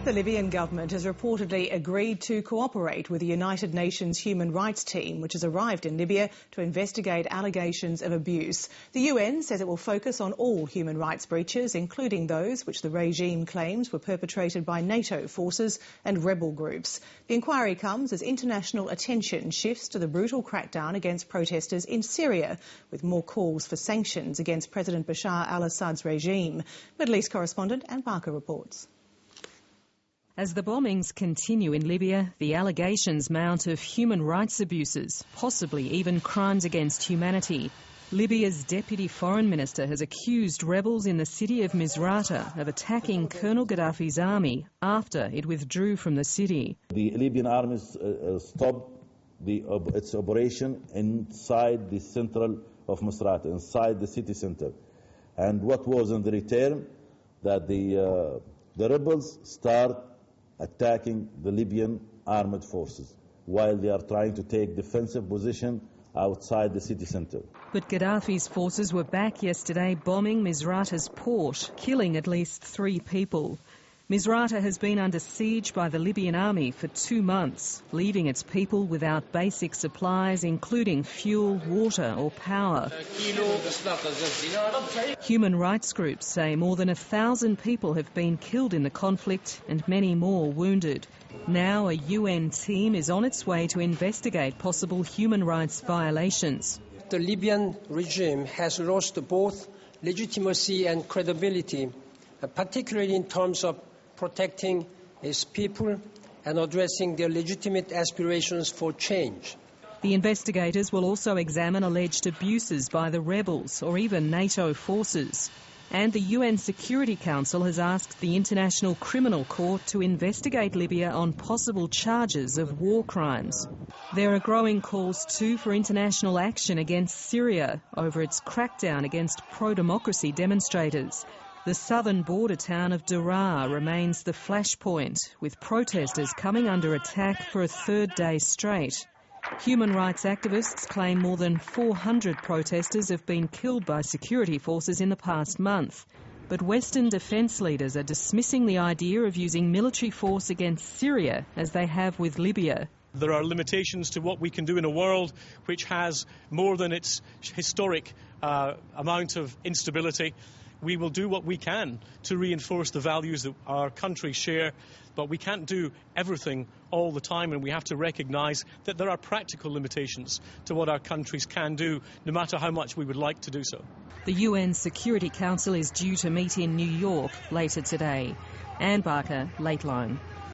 The Libyan government has reportedly agreed to cooperate with the United Nations Human Rights Team, which has arrived in Libya to investigate allegations of abuse. The UN says it will focus on all human rights breaches, including those which the regime claims were perpetrated by NATO forces and rebel groups. The inquiry comes as international attention shifts to the brutal crackdown against protesters in Syria, with more calls for sanctions against President Bashar al-Assad's regime. Middle East correspondent Anne Barker reports. As the bombings continue in Libya, the allegations mount of human rights abuses, possibly even crimes against humanity. Libya's Deputy Foreign Minister has accused rebels in the city of Misrata of attacking Colonel Gaddafi's army after it withdrew from the city. The Libyan army stopped its operation inside the central of Misrata, inside the city centre. And what was in the return, that the rebels start attacking the Libyan armed forces while they are trying to take defensive position outside the city centre. But Gaddafi's forces were back yesterday bombing Misrata's port, killing at least 3 people. Misrata has been under siege by the Libyan army for 2 months, leaving its people without basic supplies, including fuel, water or power. Human rights groups say more than 1,000 people have been killed in the conflict and many more wounded. Now a UN team is on its way to investigate possible human rights violations. The Libyan regime has lost both legitimacy and credibility, particularly in terms of protecting its people and addressing their legitimate aspirations for change. The investigators will also examine alleged abuses by the rebels or even NATO forces. And the UN Security Council has asked the International Criminal Court to investigate Libya on possible charges of war crimes. There are growing calls too for international action against Syria over its crackdown against pro-democracy demonstrators. The southern border town of Daraa remains the flashpoint, with protesters coming under attack for a 3rd day straight. Human rights activists claim more than 400 protesters have been killed by security forces in the past month. But Western defence leaders are dismissing the idea of using military force against Syria as they have with Libya. There are limitations to what we can do in a world which has more than its historic amount of instability. We will do what we can to reinforce the values that our countries share, but we can't do everything all the time, and we have to recognise that there are practical limitations to what our countries can do, no matter how much we would like to do so. The UN Security Council is due to meet in New York later today. Anne Barker, Lateline.